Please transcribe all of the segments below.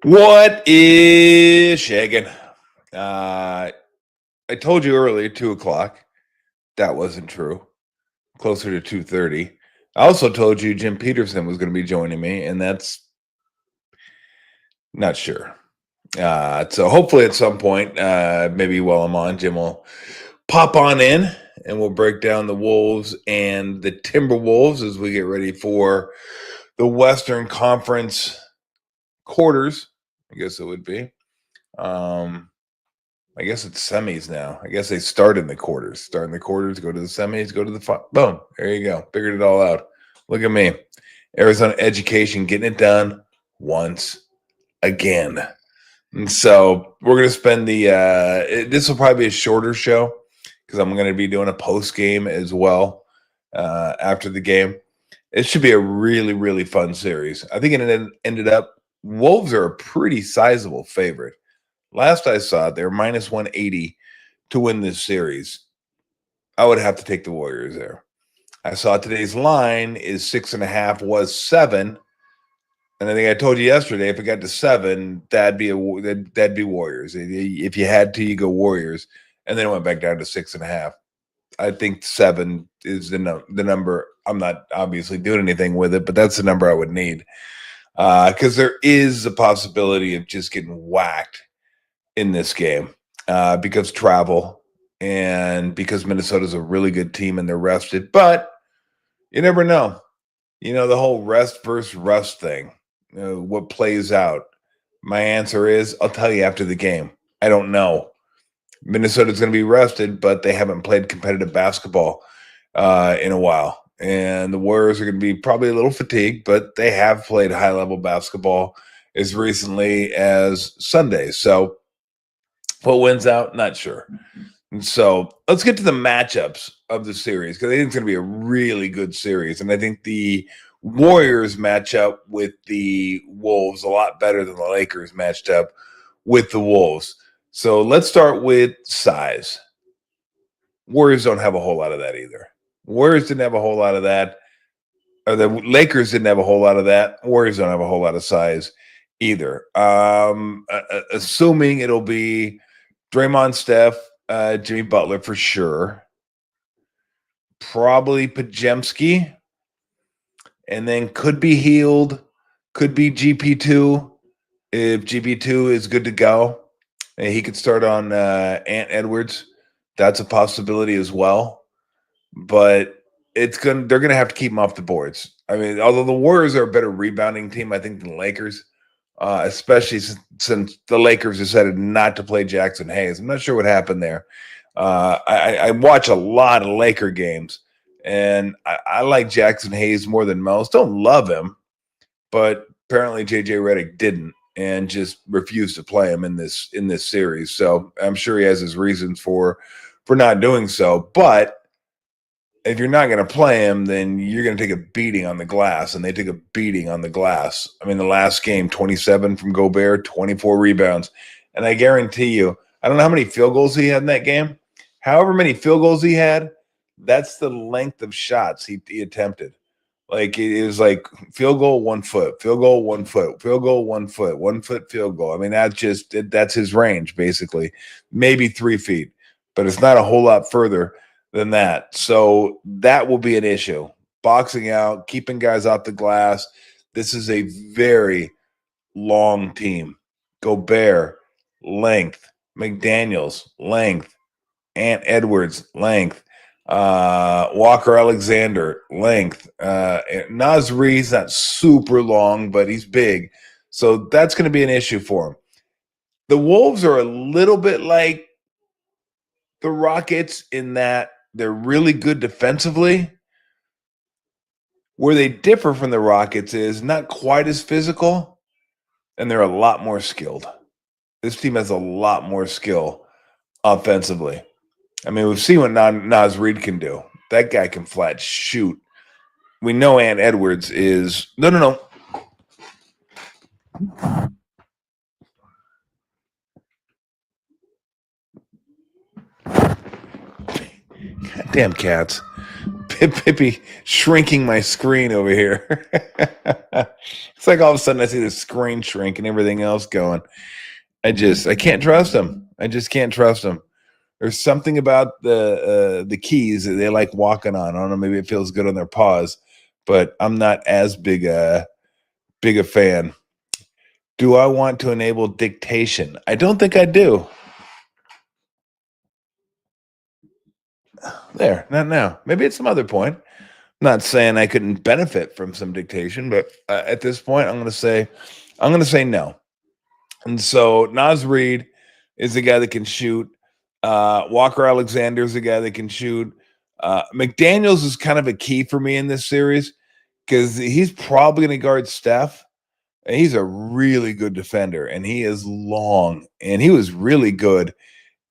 What is shagging? I told you earlier, 2 o'clock. That wasn't true. Closer to 2:30. I also told you Jim Petersen was going to be joining me, and that's not sure. So hopefully at some point, maybe while I'm on, Jim will pop on in and we'll break down the Wolves and the Timberwolves as we get ready for the Western Conference quarters, I guess it would be. I guess it's semis now. I guess they start in the quarters. Start in the quarters, go to the semis, go to the boom. There you go. Figured it all out. Look at me. Arizona education getting it done once again. And so we're going to spend this will probably be a shorter show because I'm going to be doing a post game as well after the game. It should be a really, really fun series. I think it ended up, Wolves are a pretty sizable favorite. Last I saw it, they were minus 180 to win this series. I would have to take the Warriors there. I saw today's line is 6.5, was 7. And I think I told you yesterday, if it got to 7, that'd be Warriors. If you had to, you go Warriors. And then it went back down to 6.5. I think 7 is the number. I'm not obviously doing anything with it, but that's the number I would need. Because there is a possibility of just getting whacked in this game because travel and because Minnesota's a really good team and they're rested. But you never know. You know, the whole rest versus rust thing, what plays out. My answer is I'll tell you after the game. I don't know. Minnesota's going to be rested, but they haven't played competitive basketball in a while. And the Warriors are going to be probably a little fatigued, but they have played high-level basketball as recently as Sunday. So what wins out? Not sure. And so let's get to the matchups of the series because I think it's going to be a really good series. And I think the Warriors match up with the Wolves a lot better than the Lakers matched up with the Wolves. So let's start with size. Warriors don't have a whole lot of that either. Warriors didn't have a whole lot of that. Or the Lakers didn't have a whole lot of that. Warriors don't have a whole lot of size either. Assuming it'll be Draymond, Steph, Jimmy Butler for sure. Probably Pajemski. And then could be Healed. Could be GP2. If GP2 is good to go. And he could start on Ant Edwards. That's a possibility as well. But they're gonna have to keep him off the boards. I mean, although the Warriors are a better rebounding team, I think, than the Lakers. Especially since the Lakers decided not to play Jackson Hayes. I'm not sure what happened there. I watch a lot of Laker games, and I like Jackson Hayes more than most. Don't love him, but apparently J.J. Redick didn't and just refused to play him in this series. So I'm sure he has his reasons for not doing so. But if you're not going to play him, then you're going to take a beating on the glass, and they took a beating on the glass. I mean, the last game, 27 from Gobert, 24 rebounds. And I guarantee you, I don't know how many field goals he had in that game. However many field goals he had, that's the length of shots he attempted. Like, it was like field goal, 1 foot, field goal, 1 foot, field goal, 1 foot, 1 foot field goal. I mean, that's his range, basically. Maybe 3 feet, but it's not a whole lot further than that. So that will be an issue. Boxing out, keeping guys off the glass. This is a very long team. Gobert, length. McDaniels, length. Ant Edwards, length. Walker Alexander, length. Naz Reid's not super long, but he's big. So that's going to be an issue for him. The Wolves are a little bit like the Rockets in that they're really good defensively. Where they differ from the Rockets is not quite as physical, and they're a lot more skilled. This team has a lot more skill offensively. I mean, we've seen what Naz Reid can do. That guy can flat shoot. We know Ant Edwards is – no. Goddamn cats. Pippi shrinking my screen over here. It's like all of a sudden I see the screen shrink and everything else going. I can't trust them. I just can't trust them. There's something about the keys that they like walking on. I don't know, maybe it feels good on their paws, but I'm not as big a fan. Do I want to enable dictation? I don't think I do. There, not now. Maybe at some other point. Not saying I couldn't benefit from some dictation, but at this point, I'm going to say no. And so Naz Reid is the guy that can shoot. Walker Alexander is the guy that can shoot. McDaniels is kind of a key for me in this series because he's probably going to guard Steph. And he's a really good defender, and he is long, and he was really good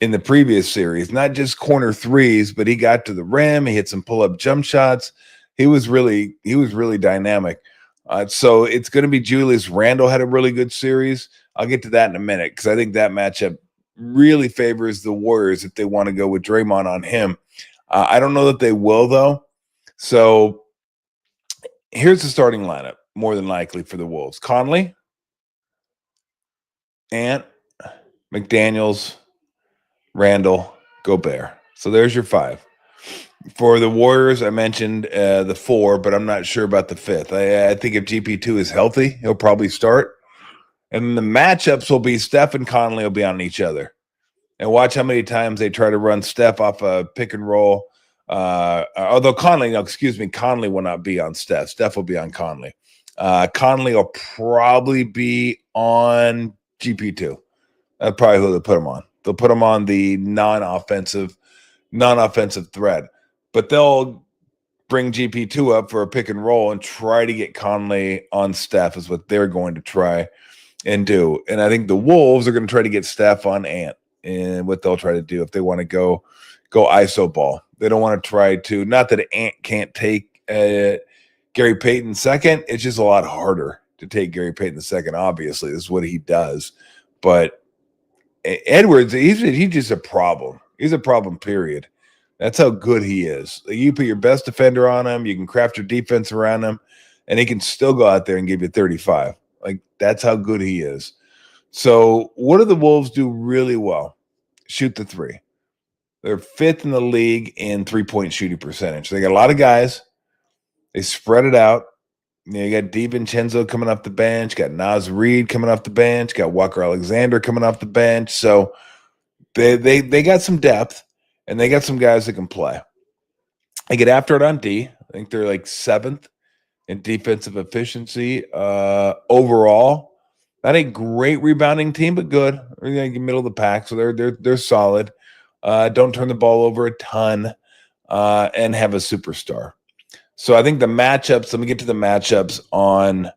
in the previous series. Not just corner threes, but he got to the rim. He hit some pull-up jump shots. He was really dynamic. So it's going to be Julius Randle had a really good series. I'll get to that in a minute because I think that matchup really favors the Warriors if they want to go with Draymond on him. I don't know that they will, though. So here's the starting lineup, more than likely, for the Wolves. Conley, Ant, McDaniels, Randall, Gobert. So there's your five. For the Warriors, I mentioned the four, but I'm not sure about the fifth. I think if GP2 is healthy, he'll probably start. And the matchups will be Steph and Conley will be on each other. And watch how many times they try to run Steph off a pick and roll. Although Conley will not be on Steph. Steph will be on Conley. Conley will probably be on GP2. That's probably who they'll put him on. They'll put him on the non-offensive threat. But they'll bring GP2 up for a pick and roll and try to get Conley on Steph is what they're going to try and do. And I think the Wolves are going to try to get Steph on Ant, and what they'll try to do if they want to go ISO ball. They don't want to try to, not that Ant can't take Gary Payton second. It's just a lot harder to take Gary Payton second. Obviously, this is what he does. But Edwards, he's just a problem. He's a problem, period. That's how good he is. You put your best defender on him, you can craft your defense around him, and he can still go out there and give you 35. Like, that's how good he is. So what do the Wolves do really well? Shoot the three. They're fifth in the league in three-point shooting percentage. They got a lot of guys. They spread it out. You got DiVincenzo coming off the bench, got Naz Reid coming off the bench, got Walker Alexander coming off the bench. So they got some depth, and they got some guys that can play. They get after it on D. I think they're like seventh in defensive efficiency overall. Not a great rebounding team, but good. Middle of the pack, so they're solid. Don't turn the ball over a ton, and have a superstar. So I think the matchups. Let me get to the matchups on.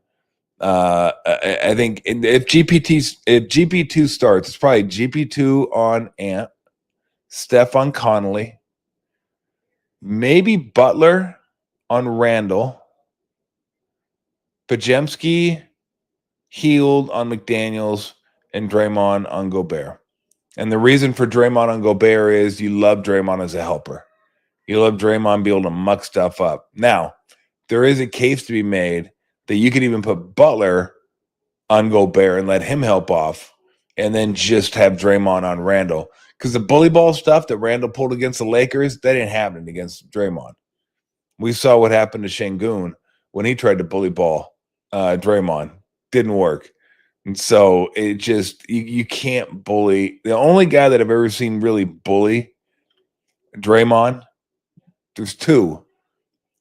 I think if GP2 starts, it's probably GP2 on Ant, Steph on Conley, maybe Butler on Randall, Pajemski, Healed on McDaniels, and Draymond on Gobert. And the reason for Draymond on Gobert is you love Draymond as a helper. You love Draymond being able to muck stuff up. Now, there is a case to be made that you could even put Butler on Gobert and let him help off, and then just have Draymond on Randall. Because the bully ball stuff that Randall pulled against the Lakers, that didn't happen against Draymond. We saw what happened to Şengün when he tried to bully ball Draymond. Didn't work. And so it just, you can't bully. The only guy that I've ever seen really bully Draymond, there's two,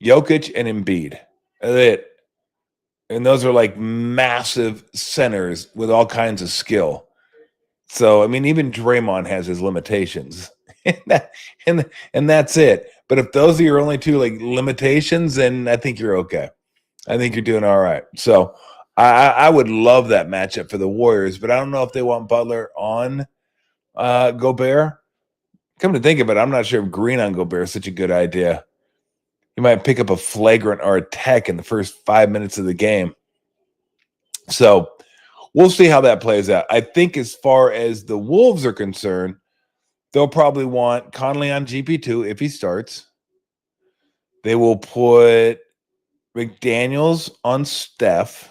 Jokic and Embiid. That's it. And those are like massive centers with all kinds of skill. So, I mean, even Draymond has his limitations. and that's it. But if those are your only two like limitations, then I think you're okay. I think you're doing all right. So I would love that matchup for the Warriors, but I don't know if they want Butler on Gobert. Come to think of it, I'm not sure if Green on Gobert is such a good idea. You might pick up a flagrant or a tech in the first 5 minutes of the game. So we'll see how that plays out. I think as far as the Wolves are concerned, they'll probably want Conley on GP2 if he starts. They will put McDaniels on Steph.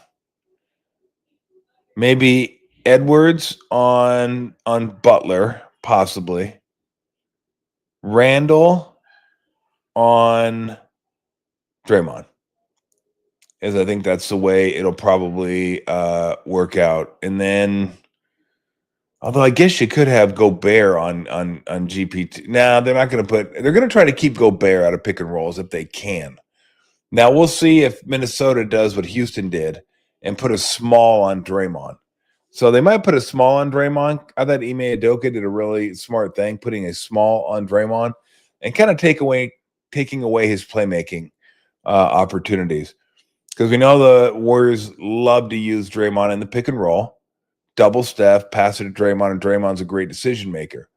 Maybe Edwards on Butler, possibly. Randall on Draymond. As I think that's the way it'll probably work out. And then, although I guess you could have Gobert on GPT. Now they're not going to put. They're going to try to keep Gobert out of pick and rolls if they can. Now we'll see if Minnesota does what Houston did and put a small on Draymond. So they might put a small on Draymond. I thought Ime Udoka did a really smart thing, putting a small on Draymond and kind of taking away his playmaking opportunities. Because we know the Warriors love to use Draymond in the pick and roll, double Steph, pass it to Draymond, and Draymond's a great decision maker.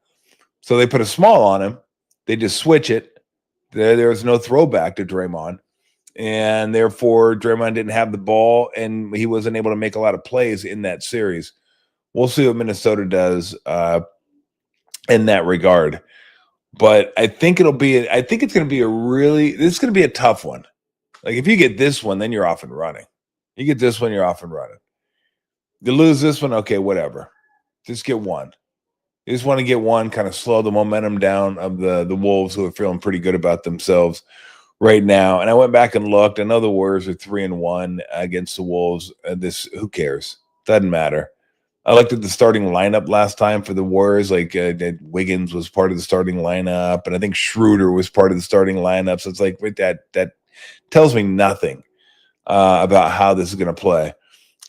So they put a small on him. They just switch it. There was no throwback to Draymond. And therefore, Draymond didn't have the ball, and he wasn't able to make a lot of plays in that series. We'll see what Minnesota does in that regard. But I think it's going to be this is going to be a tough one. Like, if you get this one, then you're off and running. You get this one, you're off and running. You lose this one, okay, whatever. Just get one. You just want to get one, kind of slow the momentum down of the Wolves, who are feeling pretty good about themselves right now. And I went back and looked. I know the Warriors are 3-1 against the Wolves. Who cares? Doesn't matter. I looked at the starting lineup last time for the Warriors. Like Wiggins was part of the starting lineup, and I think Schroeder was part of the starting lineup. So it's like that tells me nothing about how this is going to play.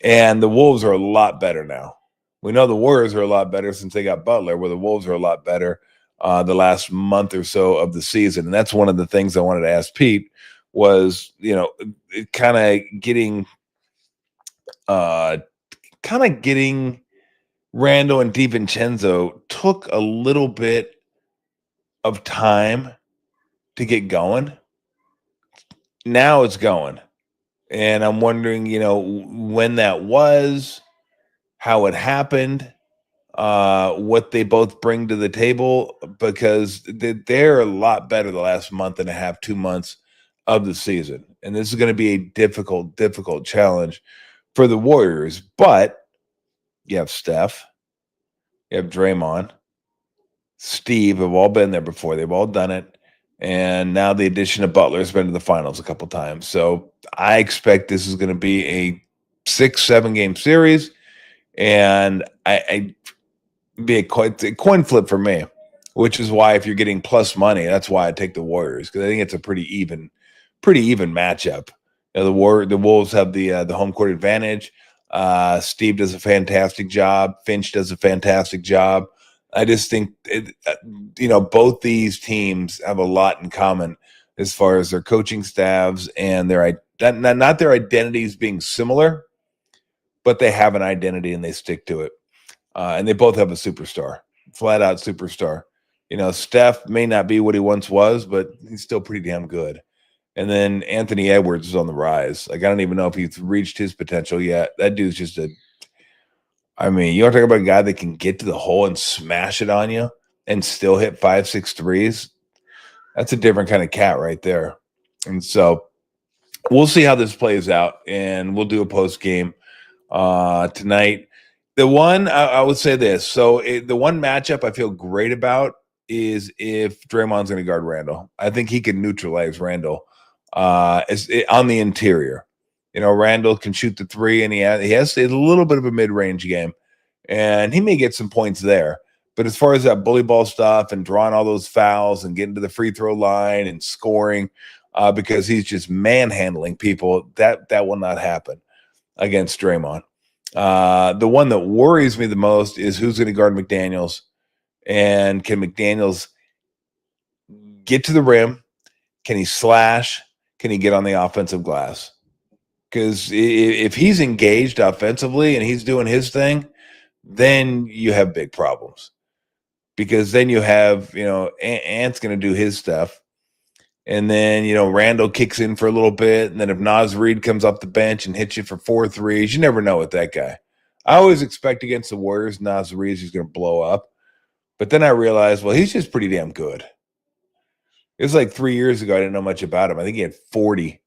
And the Wolves are a lot better now. We know the Warriors are a lot better since they got Butler, where the Wolves are a lot better the last month or so of the season. And that's one of the things I wanted to ask Pete was, kind of getting Randall and DiVincenzo took a little bit of time to get going. Now it's going. And I'm wondering, when that was, how it happened, what they both bring to the table, because they're a lot better the last month and a half, 2 months of the season. And this is going to be a difficult, difficult challenge for the Warriors. But you have Steph, you have Draymond, Steve have all been there before. They've all done it. And now the addition of Butler has been to the finals a couple times. So I expect this is going to be a 6-7 game series. And I be a coin flip for me, which is why if you're getting plus money, that's why I take the Warriors, because I think it's a pretty even matchup. The Wolves have the home court advantage. Steve does a fantastic job. Finch does a fantastic job. I just think both these teams have a lot in common as far as their coaching staffs and not their identities being similar, but they have an identity and they stick to it. And they both have a superstar, flat out superstar. Steph may not be what he once was, but he's still pretty damn good. And then Anthony Edwards is on the rise. Like, I don't even know if he's reached his potential yet. That dude's just you want to talk about a guy that can get to the hole and smash it on you and still hit 5-6 threes. That's a different kind of cat right there. And so we'll see how this plays out, and we'll do a post game tonight. The one I would say this. So the one matchup I feel great about is if Draymond's going to guard Randall. I think he can neutralize Randall on the interior. Randall can shoot the three, and he has a little bit of a mid-range game, and he may get some points there. But as far as that bully ball stuff and drawing all those fouls and getting to the free throw line and scoring, because he's just manhandling people, that will not happen against Draymond. The one that worries me the most is who's going to guard McDaniels, and can McDaniels get to the rim? Can he slash? Can he get on the offensive glass? Because if he's engaged offensively and he's doing his thing, then you have big problems. Because then you have, Ant's going to do his stuff. And then, Randall kicks in for a little bit. And then if Naz Reid comes off the bench and hits you for 4 threes, you never know with that guy. I always expect against the Warriors, Naz Reid is going to blow up. But then I realized, well, he's just pretty damn good. It was like 3 years ago. I didn't know much about him. I think he had 40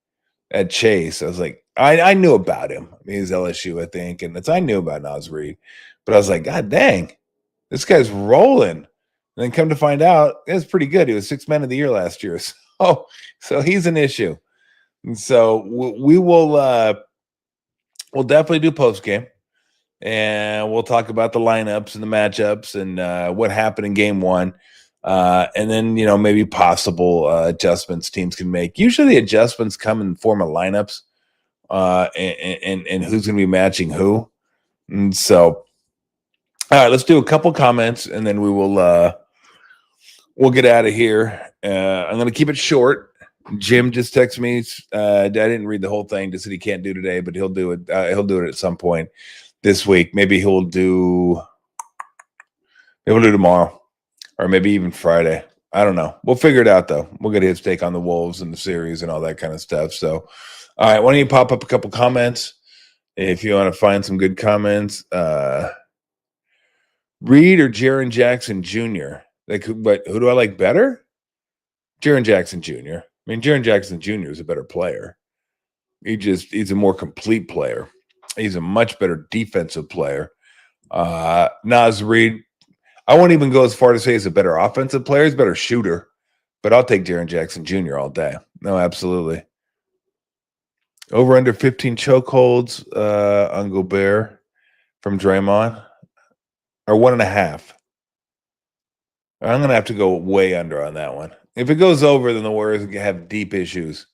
at Chase. I was like, I knew about him. I mean, he was LSU, I think, and I knew about Nas Reed, but I was like, God dang, this guy's rolling. And then come to find out, it was pretty good. He was 6th man of the year last year. So he's an issue. And so we will we'll definitely do post game, and we'll talk about the lineups and the matchups and what happened in game one. And then, maybe possible adjustments teams can make. Usually the adjustments come in the form of lineups and who's going to be matching who. And so, all right, let's do a couple comments and then we'll get out of here. I'm going to keep it short. Jim just texted me. I didn't read the whole thing. Just said he can't do today, but he'll do it. He'll do it at some point this week. Maybe he'll do tomorrow, or maybe even Friday. I don't know. We'll figure it out, though. We'll get his take on the Wolves and the series and all that kind of stuff. So, all right, why don't you pop up a couple comments if you want to find some good comments. Reed or Jaren Jackson Jr.? But who do I like better? Jaren Jackson Jr. I mean, Jaren Jackson Jr. is a better player. He's a more complete player. He's a much better defensive player. Nas Reed, I won't even go as far to say he's a better offensive player. He's a better shooter, but I'll take Jaren Jackson Jr. all day. No, absolutely. Over under 15 chokeholds on Gobert from Draymond, or 1.5. I'm going to have to go way under on that one. If it goes over, then the Warriors have deep issues.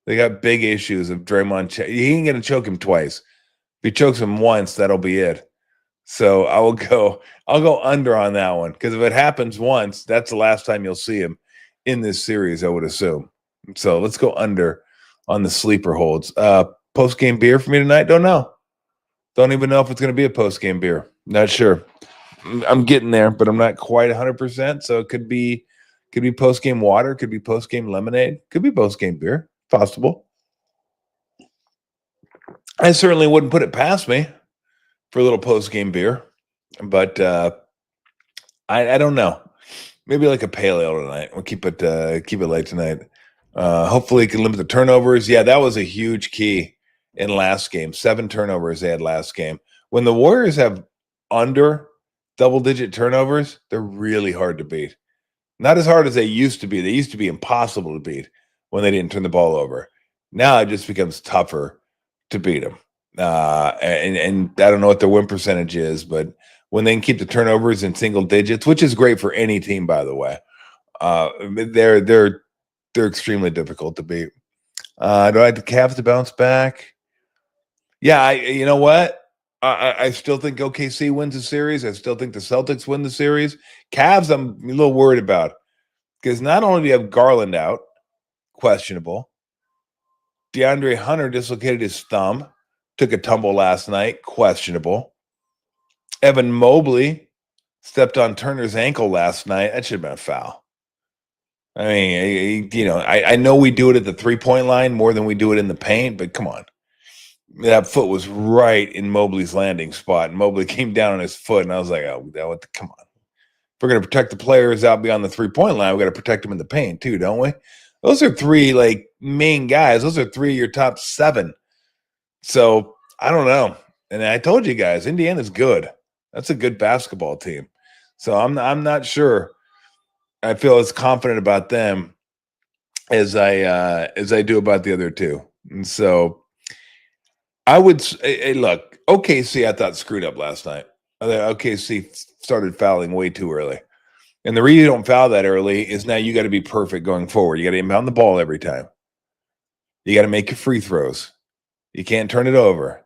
They got big issues of Draymond. He ain't going to choke him twice. If he chokes him once, that'll be it. So I'll go under on that one, because if it happens once, that's the last time you'll see him in this series, I would assume. So let's go under on the sleeper holds. Post-game beer for me tonight? Don't know. Don't even know if it's going to be a post-game beer. Not sure. I'm getting there, but I'm not quite 100%. So it could be post-game water, could be post-game lemonade, could be post-game beer. Possible. I certainly wouldn't put it past me for a little post-game beer, but I don't know. Maybe like a pale ale tonight. We'll keep it late tonight. Hopefully, it can limit the turnovers. Yeah, that was a huge key in last game. 7 turnovers they had last game. When the Warriors have under double-digit turnovers, they're really hard to beat. Not as hard as they used to be. They used to be impossible to beat when they didn't turn the ball over. Now it just becomes tougher to beat them. And I don't know what their win percentage is, but when they can keep the turnovers in single digits, which is great for any team, by the way, they're extremely difficult to beat. Do I like the Cavs to bounce back? Yeah, you know what? I still think OKC wins the series. I still think the Celtics win the series. Cavs, I'm a little worried about, because not only do you have Garland out, questionable. DeAndre Hunter dislocated his thumb, took a tumble last night, questionable. Evan Mobley stepped on Turner's ankle last night. That should have been a foul. I mean, I know we do it at the 3-point line more than we do it in the paint, but come on. That foot was right in Mobley's landing spot, and Mobley came down on his foot, and I was like, oh, come on. If we're going to protect the players out beyond the 3-point line, we got to protect them in the paint too, don't we? Those are 3 main guys. Those are 3 of your top 7. So I don't know. And I told you guys, Indiana's good. That's a good basketball team. So I'm not sure I feel as confident about them as I do about the other 2. And so I would look, OKC, I thought screwed up last night. I thought OKC started fouling way too early. And the reason you don't foul that early is now you got to be perfect going forward. You got to inbound the ball every time. You got to make your free throws. You can't turn it over.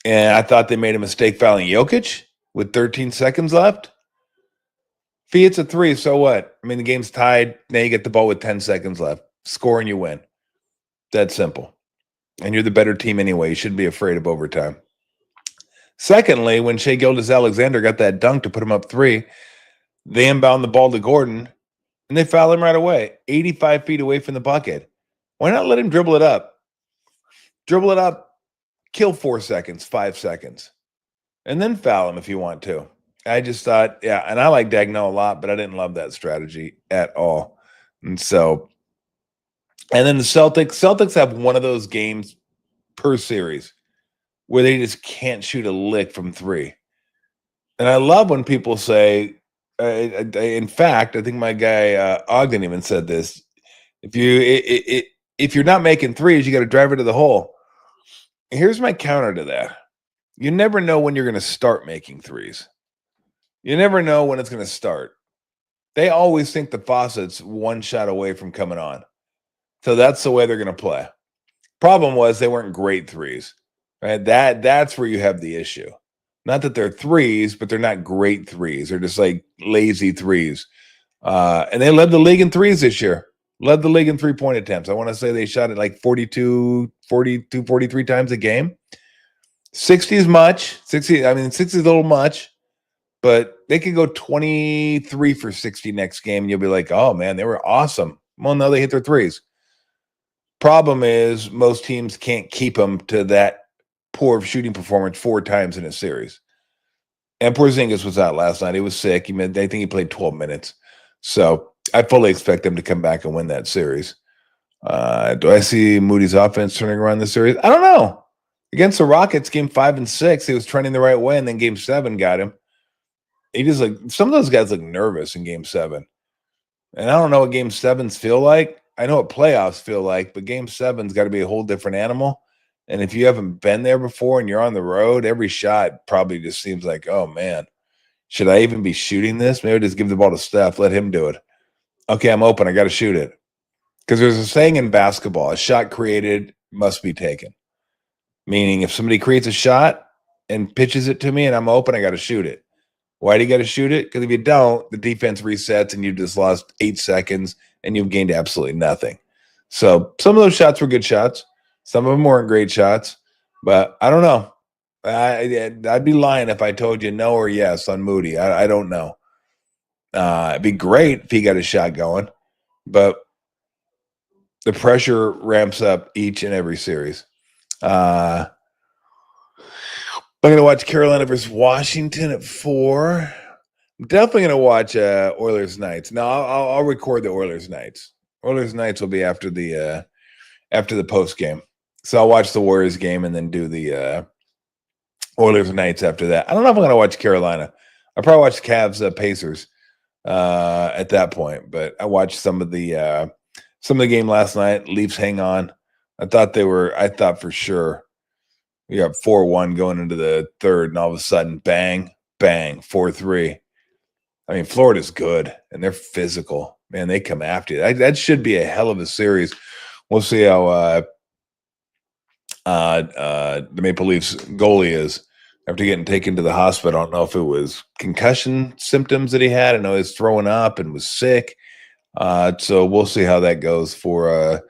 And I thought they made a mistake fouling Jokic with 13 seconds left. If he hits a 3, so what? I mean, the game's tied. Now you get the ball with 10 seconds left. Score and you win. That's simple. And you're the better team anyway. You shouldn't be afraid of overtime. Secondly, when Shai Gilgeous-Alexander got that dunk to put him up 3, they inbound the ball to Gordon, and they foul him right away, 85 feet away from the bucket. Why not let him dribble it up? Dribble it up, kill 4 seconds, 5 seconds, and then foul him if you want to. I just thought, yeah, and I like Dagnall a lot, but I didn't love that strategy at all. And so, and then the Celtics have one of those games per series where they just can't shoot a lick from three. And I love when people say, in fact, I think my guy Ogden even said this: if you're not making threes, you got to drive it to the hole. Here's my counter to that: you never know when you're going to start making threes. You never know when it's going to start. They always think the faucet's one shot away from coming on, so that's the way they're going to play. Problem was they weren't great threes, right? That's where you have the issue. Not that they're threes, but they're not great threes. They're just like lazy threes. And they led the league in threes this year. Led the league in 3-point attempts. I want to say they shot it like 43 times a game. 60 is much. 60 is a little much, but they could go 23 for 60 next game, and you'll be like, oh man, they were awesome. Well, no, they hit their threes. Problem is, most teams can't keep them to that poor shooting performance 4 times in a series. And Porzingis was out last night. He was sick. I think he played 12 minutes. So I fully expect them to come back and win that series. Do I see Moody's offense turning around the series? I don't know. Against the Rockets, game 5 and 6, he was trending the right way, and then game 7 got him. He just some of those guys look nervous in game 7. And I don't know what game 7s feel like. I know what playoffs feel like, but game 7's got to be a whole different animal. And if you haven't been there before and you're on the road, every shot probably just seems like, oh man, should I even be shooting this? Maybe just give the ball to Steph, let him do it. Okay, I'm open. I got to shoot it. Because there's a saying in basketball: a shot created must be taken. Meaning, if somebody creates a shot and pitches it to me and I'm open, I got to shoot it. Why do you got to shoot it? Because if you don't, the defense resets and you just lost 8 seconds and you've gained absolutely nothing. So some of those shots were good shots. Some of them weren't great shots. But I don't know. I'd be lying if I told you no or yes on Moody. I don't know. It'd be great if he got a shot going. But the pressure ramps up each and every series. I'm going to watch Carolina versus Washington at 4. I'm definitely going to watch Oilers Knights. No, I'll record the Oilers Knights. Oilers Knights will be after the post game. So I'll watch the Warriors game and then do the Oilers Knights after that. I don't know if I'm going to watch Carolina. I'll probably watch Cavs Pacers at that point. But I watched some of the game last night. Leafs hang on. I thought for sure we got 4-1 going into the third, and all of a sudden, bang, bang, 4-3. I mean, Florida's good, and they're physical. Man, they come after you. That should be a hell of a series. We'll see how the Maple Leafs goalie is after getting taken to the hospital. I don't know if it was concussion symptoms that he had. I know he was throwing up and was sick. So we'll see how that goes for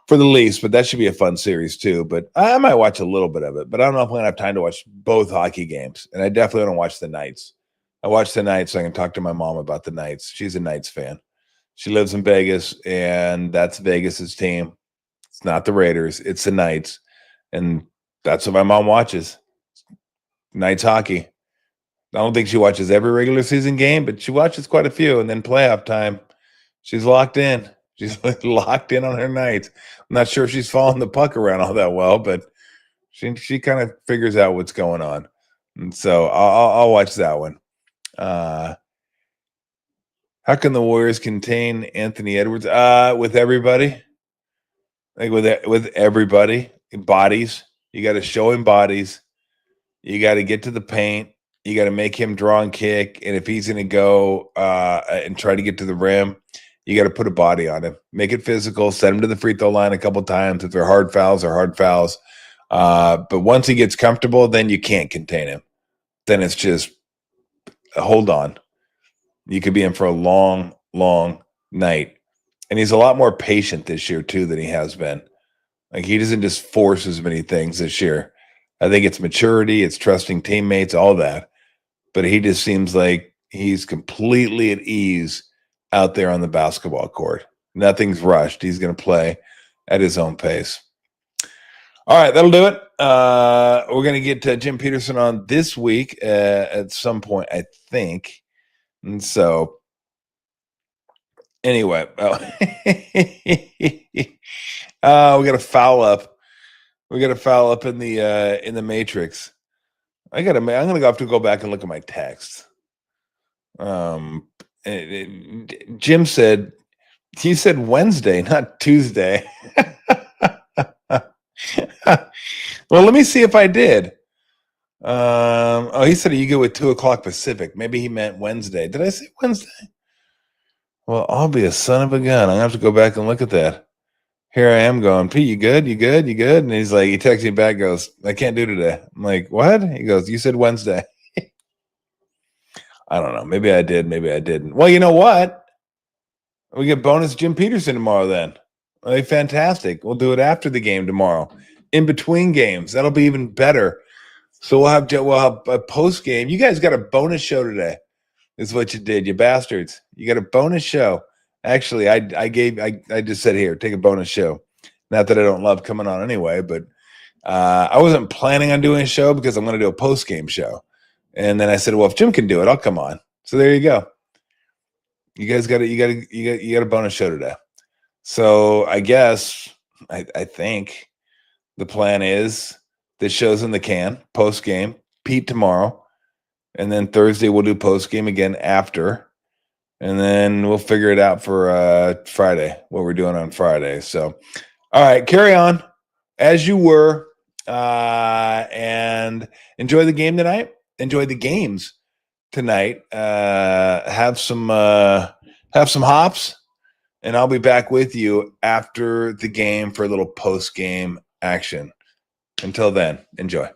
the Leafs, but that should be a fun series too. But I might watch a little bit of it, but I don't know if I'm going to have time to watch both hockey games. And I definitely don't watch the Knights. I watch the Knights so I can talk to my mom about the Knights. She's a Knights fan. She lives in Vegas, and that's Vegas's team. It's not the Raiders. It's the Knights. And that's what my mom watches. Knights hockey. I don't think she watches every regular season game, but she watches quite a few. And then playoff time, she's locked in. She's locked in on her Knights. I'm not sure if she's following the puck around all that well, but she kind of figures out what's going on. And so I'll watch that one. How can the Warriors contain Anthony Edwards? With everybody. Like with everybody. Bodies. You got to show him bodies. You got to get to the paint. You got to make him draw and kick. And if he's going to go and try to get to the rim, you got to put a body on him. Make it physical. Send him to the free throw line a couple times. If they're hard fouls, they're hard fouls. But once he gets comfortable, then you can't contain him. Then it's just hold on. You could be in for a long, long night. And he's a lot more patient this year, too, than he has been. Like, he doesn't just force as many things this year. I think it's maturity, it's trusting teammates, all that. But he just seems like he's completely at ease out there on the basketball court. Nothing's rushed. He's going to play at his own pace. All right, that'll do it. We're going to get Jim Petersen on this week at some point, I think. And so Anyway, we got to foul up. We got to foul up in the Matrix. I'm gonna have to go back and look at my text. Jim said he said Wednesday, not Tuesday. Well, let me see if I did. He said you go with 2:00 Pacific. Maybe he meant Wednesday. Did I say Wednesday? Well, I'll be a son of a gun. I'm gonna have to go back and look at that. Here I am going, Pete, you good? You good? You good? And he's like, he texts me back, goes, I can't do today. I'm like, what? He goes, you said Wednesday. I don't know. Maybe I did. Maybe I didn't. Well, you know what? We get bonus Jim Petersen tomorrow then. Like, fantastic. We'll do it after the game tomorrow. In between games. That'll be even better. So we'll have a post game. You guys got a bonus show today. Is what you did, you bastards. You got a bonus show. Actually, I just said here, take a bonus show. Not that I don't love coming on anyway, but I wasn't planning on doing a show because I'm going to do a post game show. And then I said, well, if Jim can do it, I'll come on. So there you go. You guys got a bonus show today. So I guess I think the plan is this show's in the can, post game, Pete tomorrow. And then Thursday we'll do post game again after. And then we'll figure it out for Friday, what we're doing on Friday. So, all right, carry on as you were, and enjoy the game tonight. Enjoy the games tonight. Have some hops, and I'll be back with you after the game for a little post game action. Until then, enjoy.